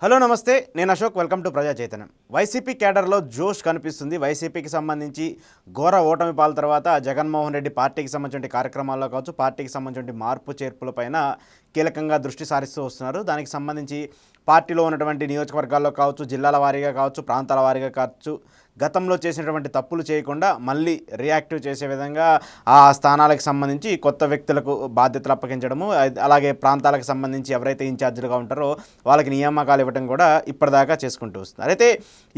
Hello నమస్తే, నేను Ashok. Welcome to ప్రజా చైతన్యం. వైసీపీ క్యాడర్లో జోష్ కనిపిస్తుంది. వైసీపీకి సంబంధించి ఘోర ఓటమి పాల తర్వాత జగన్మోహన్ రెడ్డి పార్టీకి సంబంధించిన కార్యక్రమాల్లో కావచ్చు, పార్టీకి సంబంధించిన మార్పు చేర్పులపైన కీలకంగా దృష్టి సారిస్తూ వస్తున్నారు. దానికి సంబంధించి పార్టీలో ఉన్నటువంటి నియోజకవర్గాల్లో కావచ్చు, జిల్లాల వారీగా కావచ్చు, ప్రాంతాల వారీగా కావచ్చు, గతంలో చేసినటువంటి తప్పులు చేయకుండా మళ్ళీ రియాక్టివ్ చేసే విధంగా ఆ స్థానాలకు సంబంధించి కొత్త వ్యక్తులకు బాధ్యతలు అప్పగించడము, అలాగే ప్రాంతాలకు సంబంధించి ఎవరైతే ఇన్ఛార్జీలుగా ఉంటారో వాళ్ళకి నియామకాలు ఇవ్వడం కూడా ఇప్పటిదాకా చేసుకుంటూ వస్తున్నారు. అయితే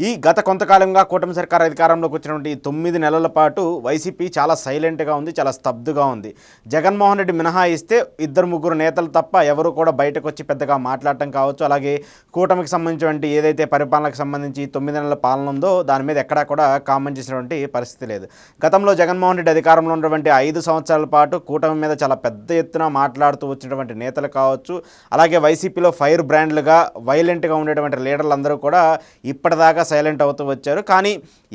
ఈ గత కొంతకాలంగా కూటమి సర్కార్ అధికారంలోకి వచ్చినటువంటి 9 నెలల పాటు వైసీపీ చాలా సైలెంట్గా ఉంది, చాలా స్తబ్దుగా ఉంది. జగన్మోహన్ రెడ్డి మినహాయిస్తే 2-3 నేతలు తప్ప ఎవరు కూడా బయటకు వచ్చి పెద్దగా మాట్లాడటం కావచ్చు, అలాగే కూటమికి సంబంధించినటువంటి ఏదైతే పరిపాలనకు సంబంధించి 9 నెలల పాలన ఉందో దాని మీద ఎక్కడా కూడా కామెంట్ చేసినటువంటి పరిస్థితి లేదు. గతంలో జగన్మోహన్ రెడ్డి అధికారంలో ఉన్నటువంటి 5 సంవత్సరాల పాటు కూటమి మీద చాలా పెద్ద ఎత్తున మాట్లాడుతూ వచ్చినటువంటి నేతలు కావచ్చు, అలాగే వైసీపీలో ఫైర్ బ్రాండ్లుగా వైలెంట్గా ఉండేటువంటి లీడర్లందరూ కూడా ఇప్పటిదాకా సైలెంట్ అవుతూ వచ్చారు. కానీ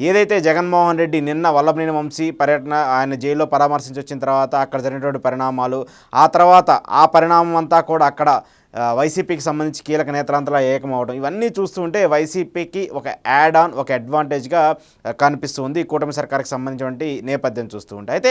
ఏదైతే జగన్మోహన్ రెడ్డి నిన్న వల్లభనేని వంశీ పర్యటన, ఆయన జైల్లో పరామర్శించి వచ్చిన తర్వాత అక్కడ జరిగినటువంటి పరిణామాలు, ఆ తర్వాత ఆ పరిణామం అంతా కూడా అక్కడ వైసీపీకి సంబంధించి కీలక నేతలంతా ఏకమవడం, ఇవన్నీ చూస్తుంటే వైసీపీకి ఒక యాడ్ ఆన్, ఒక అడ్వాంటేజ్గా కనిపిస్తుంది కూటమి సర్కార్కి సంబంధించినటువంటి నేపథ్యం చూస్తూ ఉంటే. అయితే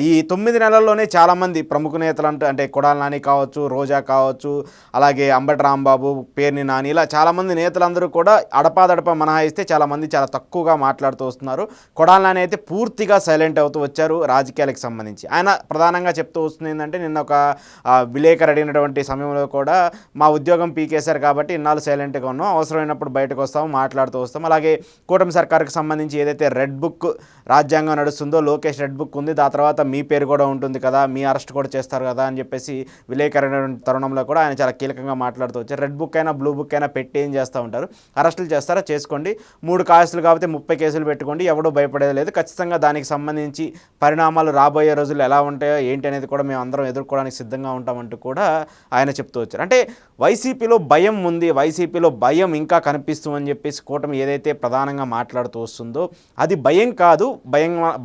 ఈ 9 నెలల్లోనే చాలామంది ప్రముఖ నేతలు అంటే కొడాలి నాని కావచ్చు, రోజా కావచ్చు, అలాగే అంబటి రాంబాబు, పేర్ని నాని, ఇలా చాలామంది నేతలందరూ కూడా అడపాదడప మినహాయిస్తే చాలామంది చాలా తక్కువగా మాట్లాడుతూ వస్తున్నారు. కొడాలి నాని అయితే పూర్తిగా సైలెంట్ అవుతూ వచ్చారు రాజకీయాలకు సంబంధించి. ఆయన ప్రధానంగా చెప్తూ వస్తుంది ఏంటంటే, నిన్న ఒక విలేకరు అడిగినటువంటి సమయంలో కూడా మా ఉద్యోగం పీకేశారు కాబట్టి ఇన్నాళ్ళు సైలెంట్గా ఉన్నాం, అవసరమైనప్పుడు బయటకు వస్తాము, మాట్లాడుతూ వస్తాం. అలాగే కూటమి సర్కార్కి సంబంధించి ఏదైతే రెడ్ బుక్ రాజ్యాంగం నడుస్తుందో, లోకేష్ రెడ్ బుక్ ఉంది, దాని తర్వాత మీ పేరు కూడా ఉంటుంది కదా, మీ అరెస్ట్ కూడా చేస్తారు కదా అని చెప్పేసి విలేకరు తరుణంలో కూడా ఆయన చాలా కీలకంగా మాట్లాడుతూ వచ్చారు. రెడ్ బుక్ అయినా బ్లూ బుక్ అయినా పెట్టి ఏం చేస్తూ ఉంటారు, అరెస్టులు చేస్తారా చేసుకోండి, 3 కేసులు కాబట్టి 30 కేసులు పెట్టుకోండి, ఎవడూ భయపడేది లేదు, ఖచ్చితంగా దానికి సంబంధించి పరిణామాలు రాబోయే రోజులు ఎలా ఉంటాయో ఏంటి అనేది కూడా మేము అందరం ఎదుర్కోవడానికి సిద్ధంగా ఉంటామంటూ కూడా ఆయన చెప్తూ వచ్చారు. అంటే వైసీపీలో భయం ఉంది, వైసీపీలో భయం ఇంకా కనిపిస్తుందని చెప్పేసి కూటమి ఏదైతే ప్రధానంగా మాట్లాడుతూ వస్తుందో అది భయం కాదు,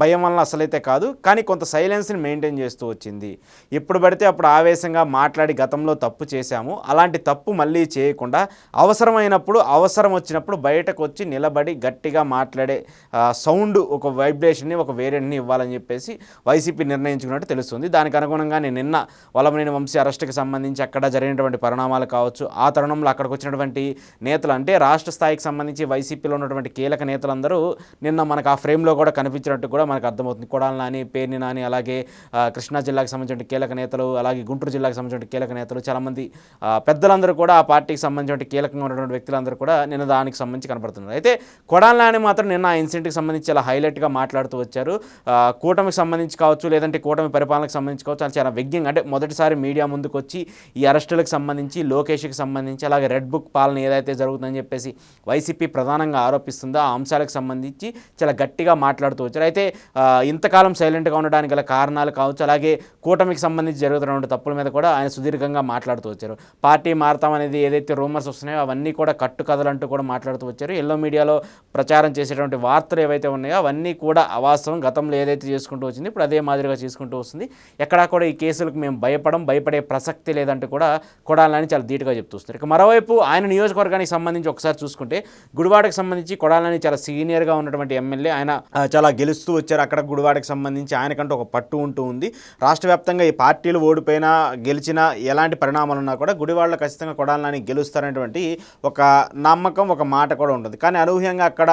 భయం వలన అసలైతే కాదు, కానీ కొంత సైలెన్స్ని మెయింటైన్ చేస్తూ వచ్చింది. ఎప్పుడు పడితే అప్పుడు ఆవేశంగా మాట్లాడి గతంలో తప్పు చేశాము, అలాంటి తప్పు మళ్ళీ చేయకుండా అవసరమైనప్పుడు, అవసరం వచ్చినప్పుడు బయటకు వచ్చి నిలబడి గట్టిగా మాట్లాడే సౌండ్, ఒక వైబ్రేషన్ని, ఒక వేరియంట్ని ఇవ్వాలని చెప్పేసి వైసీపీ నిర్ణయించుకున్నట్టు తెలుస్తుంది. దానికి అనుగుణంగా నిన్న వల్లభనేని వంశీ అరెస్టుకి సంబంధించి అక్కడ జరిగినటువంటి పరిణామాలు కావచ్చు, ఆ తరుణంలో అక్కడికి వచ్చినటువంటి నేతలు, అంటే రాష్ట్ర స్థాయికి సంబంధించి వైసీపీలో ఉన్నటువంటి కీలక నేతలందరూ నిన్న మనకు ఆ ఫ్రేమ్లో కూడా కనిపించినట్టు కూడా మనకు అర్థమవుతుంది. కొడాలి నాని, పేర్ని నాని, అలాగే కృష్ణా జిల్లాకు సంబంధించిన కీలక నేతలు, అలాగే గుంటూరు జిల్లాకు సంబంధించిన కీలక నేతలు, చాలామంది పెద్దలందరూ కూడా ఆ పార్టీకి సంబంధించిన కీలకంగా ఉన్నటువంటి వ్యక్తులందరూ కూడా నిన్న దానికి సంబంధించి కనపడుతున్నారు. అయితే కొడాలి నాని మాత్రం నిన్న ఆ ఇన్సిడెంట్కి సంబంధించి చాలా హైలైట్గా మాట్లాడుతూ వచ్చారు. కూటమికి సంబంధించి కావచ్చు, లేదంటే కూటమి పరిపాలనకు సంబంధించి కావచ్చు, చాలా వ్యంగ్యంగా, అంటే మొదటిసారి మీడియా ముందుకు వచ్చి ఈ అరెస్టులకు సంబంధించి, లోకేష్కి సంబంధించి, అలాగే రెడ్ బుక్ పాలన ఏదైతే జరుగుతుందని చెప్పేసి వైసీపీ ప్రధానంగా ఆరోపిస్తుందో ఆ అంశాలకు సంబంధించి చాలా గట్టిగా మాట్లాడుతూ వచ్చారు. అయితే ఇంతకాలం సైలెంట్గా ఉండడానికి గల కారణాలు కావచ్చు, అలాగే కూటమికి సంబంధించి జరుగుతున్నటువంటి తప్పుల మీద కూడా ఆయన సుదీర్ఘంగా మాట్లాడుతూ వచ్చారు. పార్టీ మారతామనేది ఏదైతే రూమర్స్ వస్తున్నాయో అవన్నీ కూడా కట్టుకథలంటూ కూడా మాట్లాడుతూ వచ్చారు. ఎల్లో మీడియాలో ప్రచారం చేసేటువంటి వార్తలు ఏవైతే ఉన్నాయో అవన్నీ కూడా అవాస్తవం, గతంలో ఏదైతే చేసుకుంటూ వచ్చింది ఇప్పుడు అదే మాదిరిగా చేసుకుంటూ వస్తుంది, ఎక్కడా కూడా ఈ కేసులకు మేము భయపడే ప్రసక్తి లేదంటూ కూడా కొడాలి నాని చాలా ధీటుగా చెప్తూ వస్తారు. ఇక మరోవైపు ఆయన నియోజకవర్గానికి సంబంధించి ఒకసారి చూసుకుంటే, గుడివాడకు సంబంధించి కొడాలి నాని చాలా సీనియర్గా ఉన్నటువంటి ఎమ్మెల్యే, ఆయన చాలా గెలుస్తూ వచ్చారు. అక్కడ గుడివాడకు సంబంధించి ఆయనకంటూ ఒక పట్టు ఉంటూ ఉంది. రాష్ట్ర వ్యాప్తంగా ఈ పార్టీలు ఓడిపోయినా గెలిచినా ఎలాంటి పరిణామాలు ఉన్నా కూడా గుడివాడలో ఖచ్చితంగా కొడాలి నాని గెలుస్తారనేటువంటి ఒక నమ్మకం, ఒక మాట కూడా ఉంటుంది. కానీ అనూహ్యంగా అక్కడ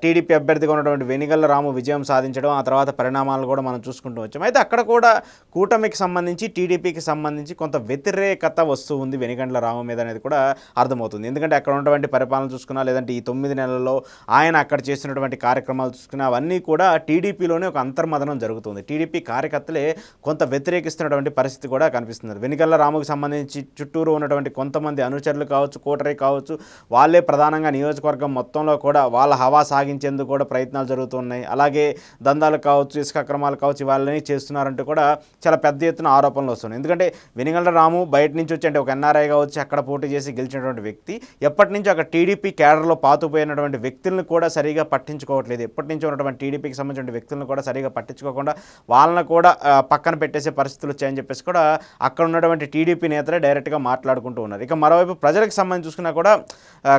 టీడీపీ అభ్యర్థిగా ఉన్నటువంటి వెనిగళ్ల రాము విజయం సాధించడం, ఆ తర్వాత పరిణామాలు కూడా మనం చూసుకుంటూ వచ్చాం. అయితే అక్కడ కూడా కూటమికి సంబంధించి, టీడీపీకి సంబంధించి కొంత వ్యతిరేకత వస్తూ ఉంది వెనిగండ్ల రాము మీద అనేది కూడా అర్థమవుతుంది. ఎందుకంటే అక్కడ ఉన్నటువంటి పరిపాలన చూసుకున్నా, లేదంటే ఈ 9 నెలల్లో ఆయన అక్కడ చేస్తున్నటువంటి కార్యక్రమాలు చూసుకున్నా అవన్నీ కూడా టీడీపీలోనే ఒక అంతర్మదనం జరుగుతుంది. టీడీపీ కార్యకర్తలే కొంత వ్యతిరేకిస్తున్నటువంటి పరిస్థితి కూడా కనిపిస్తుంది. వెనిగళ్ల రాముకు సంబంధించి చుట్టూరు ఉన్నటువంటి కొంతమంది అనుచరులు కావచ్చు, కోటరీ కావచ్చు, వాళ్ళే ప్రధానంగా నియోజకవర్గం మొత్తంలో కూడా వాళ్ళ హవా సాగించేందుకు కూడా ప్రయత్నాలు జరుగుతున్నాయి. అలాగే దందాలు కావచ్చు, ఇసుక అక్రమాలు కావచ్చు, వాళ్ళని చేస్తున్నారంటూ కూడా చాలా పెద్ద ఎత్తున ఆరోపణలు వస్తున్నాయి. ఎందుకంటే వెనిగళ్ల రాము బయట నుంచి వచ్చే అంటే ఒక ఎన్ఆర్ఐగా వచ్చి అక్కడ పోటీ చేసి గెలిచినటువంటి వ్యక్తి ఎప్పటి నుంచో అక్కడ టీడీపీ క్యాడర్లో పాతుపోయినటువంటి వ్యక్తులను కూడా సరిగా పట్టించుకోవట్లేదు. ఎప్పటి నుంచో ఉన్నటువంటి టీడీపీకి సంబంధించిన వ్యక్తులను కూడా సరిగా పట్టించుకోకుండా వాళ్ళని కూడా పక్కన పెట్టేసే పరిస్థితులు వచ్చాయని చెప్పేసి కూడా అక్కడ ఉన్నటువంటి టీడీపీ నేతలే డైరెక్ట్గా మాట్లాడుకుంటూ ఉన్నారు. ఇక మరోవైపు ప్రజలకు సంబంధించి చూసుకున్నా కూడా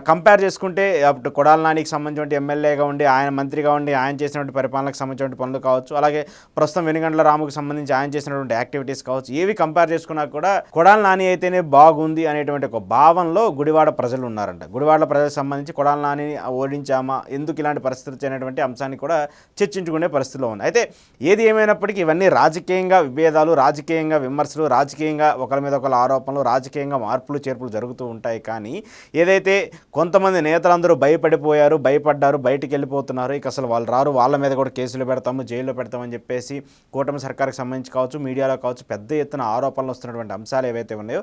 కంపేర్ చేసుకుంటే అప్పుడు కొడాల నానికి సంబంధించిన ఎమ్మెల్యేగా ఉండి ఆయన మంత్రిగా ఉండి ఆయన చేసినటువంటి పరిపాలనకు సంబంధించిన పనులు కావచ్చు, అలాగే ప్రస్తుతం వెనుగండ్ల రాముకు సంబంధించి ఆయన చేసినటువంటి యాక్టివిటీస్ కావచ్చు, ఏవి కంపేర్ చేసుకున్నా కూడా కొడాల నాని అయితేనే బాగుంది అనేటువంటి ఒక భావనలో గుడివాడ ప్రజలు ఉన్నారంట. గుడివాడ ప్రజలకు సంబంధించి కొడాల నానిని ఓడించామా, ఎందుకు ఇలాంటి పరిస్థితులు అనేటువంటి అంశాన్ని కూడా చర్చించుకునే పరిస్థితిలో ఉంది. అయితే ఏది ఏమైనప్పటికీ ఇవన్నీ రాజకీయంగా విభేదాలు, రాజకీయంగా విమర్శలు, రాజకీయంగా ఒకరి మీద ఒకరు ఆరోపణలు, రాజకీయంగా మార్పులు చేర్పులు జరుగుతూ ఉంటాయి. కానీ ఏదైతే కొంతమంది నేతలందరూ భయపడిపోయారు, భయపడ్డారు, బయటికి వెళ్ళిపోతున్నారు, ఇక అసలు వాళ్ళు రారు, వాళ్ళ మీద కూడా కేసులు పెడతాము, జైల్లో పెడతామని చెప్పేసి కూటమి సర్కార్కి సంబంధించి కావచ్చు, మీడియాలో కావచ్చు పెద్ద ఎత్తున ఆరోపణలు వస్తున్నటువంటి అంశాలు ఏవైతే ఉన్నాయో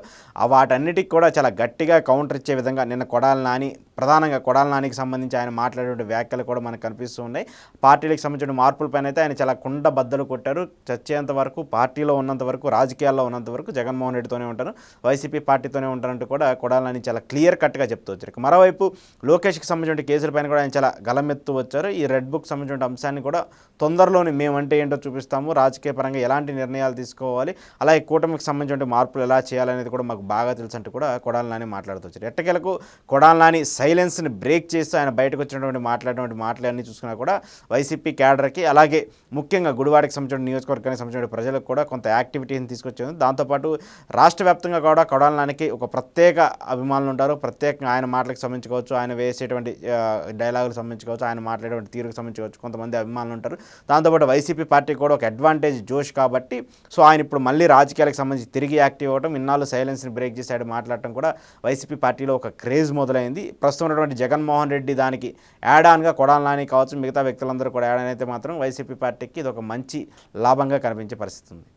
వాటన్నిటికి కూడా చాలా గట్టిగా కౌంటర్ ఇచ్చే విధంగా నిన్న కొడాల నాని, ప్రధానంగా కొడాల నానికి సంబంధించి ఆయన మాట్లాడేటువంటి వ్యాఖ్యలు కూడా మనకు కనిపిస్తూ ఉన్నాయి. పార్టీలకు సంబంధించిన మార్పులపైన అయితే ఆయన చాలా కుండ బద్దలు కొట్టారు. చచ్చేంత వరకు, పార్టీలో ఉన్నంత వరకు, రాజకీయాల్లో ఉన్నంత వరకు జగన్మోహన్ రెడ్డితోనే ఉంటాను, వైసీపీ పార్టీతోనే ఉంటానంటూ కూడా కొడాల నాని చాలా క్లియర్ కట్గా చెప్తూ వచ్చారు. మరోవైపు లోకేష్కి సంబంధించిన కేసులపైన కూడా ఆయన చాలా గలమెత్తు వచ్చారు. ఈ రెడ్ బుక్ సంబంధించిన అంశాన్ని కూడా తొందరలోనే మేమంటే ఏంటో చూపిస్తాము, రాజకీయ పరంగా ఎలాంటి నిర్ణయాలు తీసుకోవాలి, అలాగే కూటమికి సంబంధించిన మార్పులు ఎలా చేయాలనేది కూడా మాకు బాగా తెలుసు అంటూ కూడా కొడాల నాని మాట్లాడుతూ వచ్చారు. ఎట్టకేలకు కొడాల నాని సైలెన్స్ని బ్రేక్ చేస్తూ ఆయన బయటకు వచ్చినటువంటి మాట్లాడినటువంటి మాటలన్నీ చూసుకున్నా కూడా వైసీపీ క్యాడర్కి, అలాగే ముఖ్యంగా గుడివాడకి సంబంధించిన నియోజకవర్గానికి సంబంధించిన ప్రజలకు కూడా కొంత యాక్టివిటీని తీసుకొచ్చింది. దాంతోపాటు రాష్ట్ర వ్యాప్తంగా కూడా కొడాల నానికి ఒక ప్రత్యేక అభిమానులు ఉంటారు. ప్రత్యేకంగా ఆయన మాటలకు సంబంధించుకోవచ్చు, ఆయన వేసేటువంటి డైలాగులకు సంబంధించుకోవచ్చు, ఆయన మాట్లాడేటువంటి తీరుకు సంబంధించుకోవచ్చు కొంతమంది అభిమానులు ఉంటారు. దాంతోపాటు వైసీపీ పార్టీ కూడా ఒక అడ్వాంటేజ్ జోష్ కాబట్టి సో ఆయన ఇప్పుడు మళ్ళీ రాజకీయాలకు సంబంధించి తిరిగి యాక్టివ్ అవ్వడం, ఇన్నాళ్ళు సైలెన్స్ని బ్రేక్ చేసి మాట్లాడటం కూడా వైసీపీ పార్టీలో ఒక క్రేజ్ మొదలైంది. ప్రస్తుతం ఉన్నటువంటి జగన్మోహన్ రెడ్డి దానికి యాడ్ ఆన్గా కొడాల నాని కావచ్చు, మిగతా వ్యక్తులందరూ కూడా యాడ్ ఆన్ అయితే మాత్రం వైసీపీ పార్టీకి ఇది ఒక మంచి లాభంగా కనిపించే పరిస్థితి ఉంది.